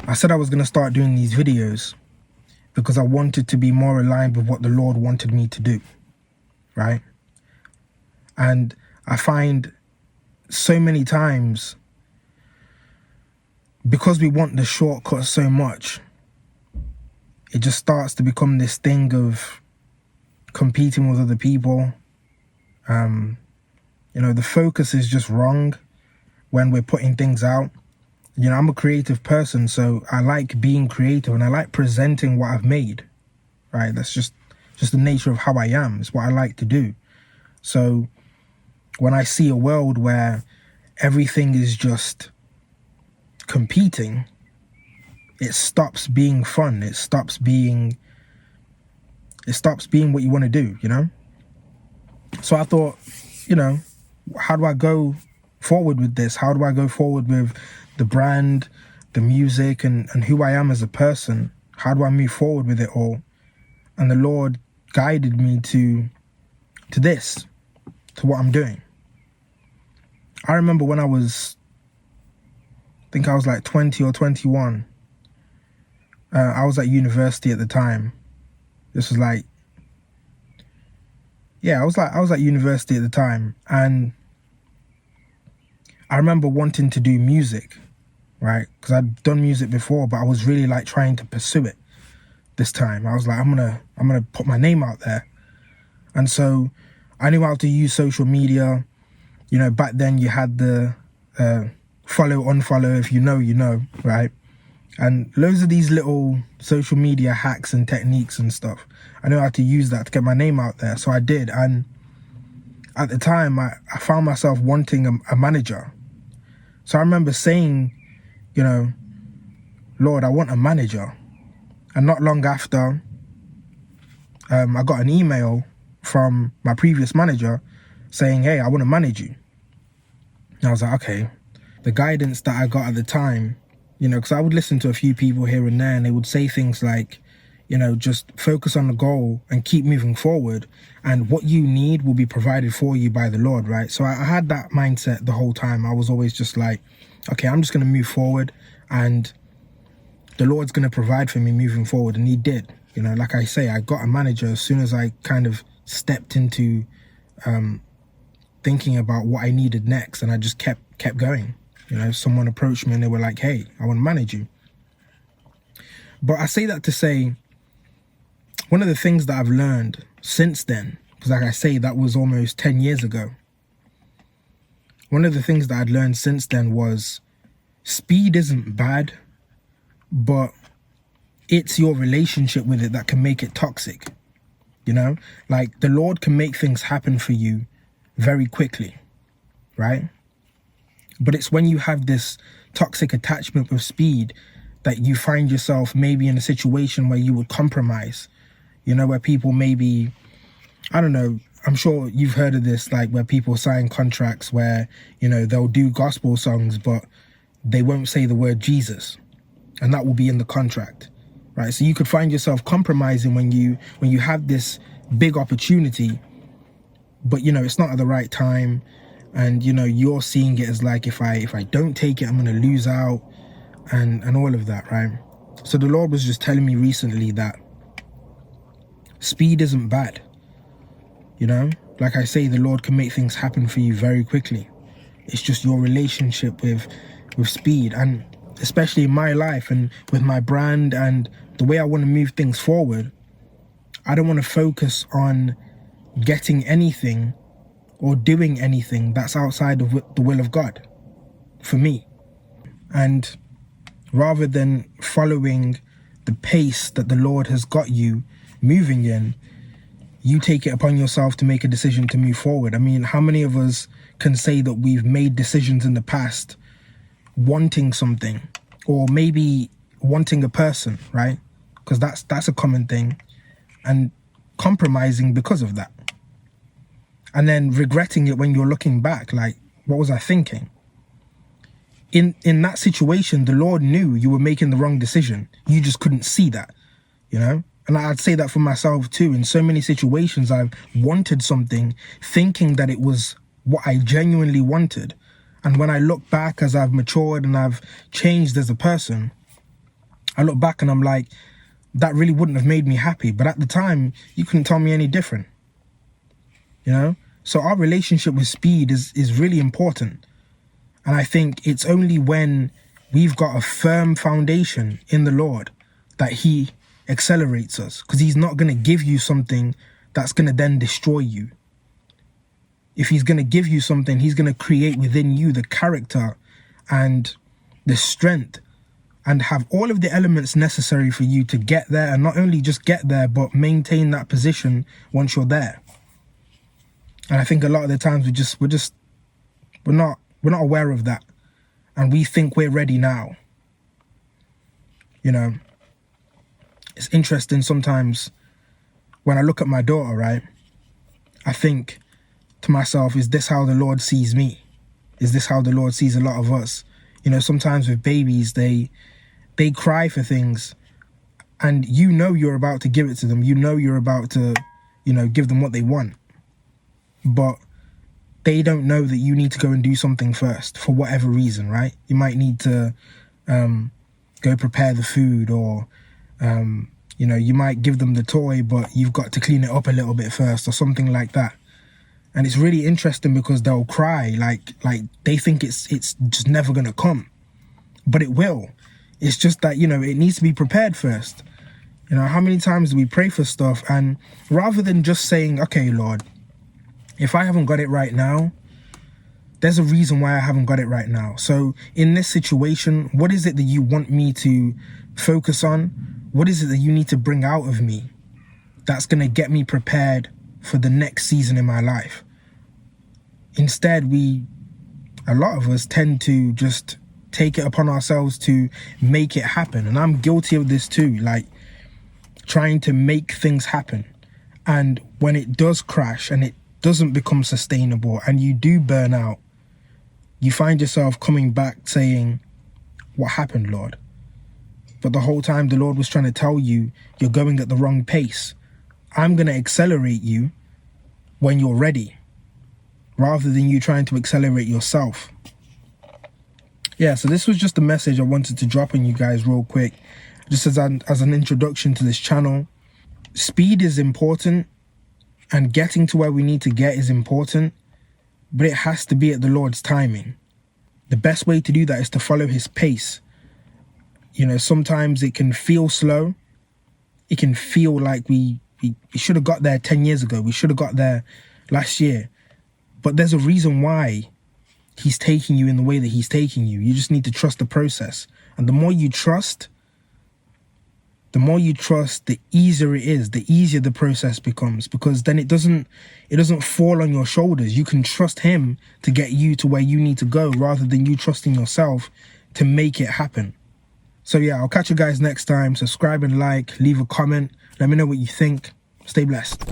I said I was going to start doing these videos because I wanted to be more aligned with what the Lord wanted me to do, right? And I find so many times, because we want the shortcut so much, it just starts to become this thing of competing with other people. The focus is just wrong when we're putting things out. I'm a creative person, so I like being creative and I like presenting what I've made, right? That's just the nature of how I am. It's what I like to do. So when I see a world where everything is just competing, it stops being fun. It stops being what you want to do, So I thought, how do I go forward with this? How do I go forward with the brand, the music, and who I am as a person? How do I move forward with it all? And the Lord guided me to what I'm doing. I remember when I was like 20 or 21. I was at university at the time. This was like, I was at university at the time, and I remember wanting to do music, right? Because I'd done music before, but I was really like trying to pursue it this time. I was like, I'm gonna put my name out there. And so I knew how to use social media. Back then you had the follow, unfollow, if you know, right? And loads of these little social media hacks and techniques and stuff. I know how to use that to get my name out there. So I did. And at the time, I found myself wanting a manager. So I remember saying, Lord, I want a manager. And not long after, I got an email from my previous manager saying, hey, I want to manage you. And I was like, okay. The guidance that I got at the time, because I would listen to a few people here and there, and they would say things like, just focus on the goal and keep moving forward, and what you need will be provided for you by the Lord, right? So I had that mindset the whole time. I was always just like, okay, I'm just going to move forward, and the Lord's going to provide for me moving forward. And he did. Like I say, I got a manager as soon as I kind of stepped into thinking about what I needed next, and I just kept going. Someone approached me and they were like, hey, I want to manage you. But I say that to say, one of the things that I've learned since then, because like I say, that was almost 10 years ago. One of the things that I'd learned since then was speed isn't bad, but it's your relationship with it that can make it toxic. Like the Lord can make things happen for you very quickly, right? But it's when you have this toxic attachment with speed that you find yourself maybe in a situation where you would compromise, where people maybe, I don't know, I'm sure you've heard of this, like where people sign contracts where, they'll do gospel songs, but they won't say the word Jesus, and that will be in the contract, right? So you could find yourself compromising when you have this big opportunity, but, it's not at the right time. And, you're seeing it as like, if I don't take it, I'm going to lose out and all of that, right? So the Lord was just telling me recently that speed isn't bad. Like I say, the Lord can make things happen for you very quickly. It's just your relationship with speed. And especially in my life and with my brand and the way I want to move things forward, I don't want to focus on getting anything or doing anything that's outside of the will of God for me. And rather than following the pace that the Lord has got you moving in, you take it upon yourself to make a decision to move forward. I mean, how many of us can say that we've made decisions in the past wanting something, or maybe wanting a person, right? Because that's a common thing, and compromising because of that. And then regretting it when you're looking back, like, what was I thinking? In that situation, the Lord knew you were making the wrong decision. You just couldn't see that, And I'd say that for myself too. In so many situations, I've wanted something thinking that it was what I genuinely wanted. And when I look back as I've matured and I've changed as a person, I look back and I'm like, that really wouldn't have made me happy. But at the time, you couldn't tell me any different, you know? So our relationship with speed is really important. And I think it's only when we've got a firm foundation in the Lord that he accelerates us, because he's not going to give you something that's going to then destroy you. If he's going to give you something, he's going to create within you the character and the strength and have all of the elements necessary for you to get there, and not only just get there, but maintain that position once you're there. And I think a lot of the times we're not aware of that, and we think we're ready now. You know, it's interesting sometimes when I look at my daughter, right? I think to myself, is this how the Lord sees me? Is this how the Lord sees a lot of us? You know, sometimes with babies, they cry for things, and you know you're about to give it to them. You know you're about to, you know, give them what they want. But they don't know that you need to go and do something first for whatever reason, right? You might need to go prepare the food, or, you know, you might give them the toy, but you've got to clean it up a little bit first or something like that. And it's really interesting because they'll cry like they think it's just never going to come. But it will. It's just that, you know, it needs to be prepared first. You know, how many times do we pray for stuff, and rather than just saying, okay, Lord, if I haven't got it right now, there's a reason why I haven't got it right now. So in this situation, what is it that you want me to focus on? What is it that you need to bring out of me that's going to get me prepared for the next season in my life? Instead, a lot of us tend to just take it upon ourselves to make it happen. And I'm guilty of this too, like trying to make things happen. And when it does crash and it doesn't become sustainable and you do burn out, you find yourself coming back saying, what happened, Lord? But the whole time the Lord was trying to tell you, you're going at the wrong pace. I'm going to accelerate you when you're ready, rather than you trying to accelerate yourself. Yeah, so this was just a message I wanted to drop on you guys real quick, just as an introduction to this channel. Speed is important, and getting to where we need to get is important, but it has to be at the Lord's timing. The best way to do that is to follow his pace. You know, sometimes it can feel slow. It can feel like we should have got there 10 years ago. We should have got there last year. But there's a reason why he's taking you in the way that he's taking you. You just need to trust the process. And the more you trust, the easier it is, the easier the process becomes, because then it doesn't fall on your shoulders. You can trust him to get you to where you need to go, rather than you trusting yourself to make it happen. So yeah, I'll catch you guys next time. Subscribe and like, leave a comment. Let me know what you think. Stay blessed.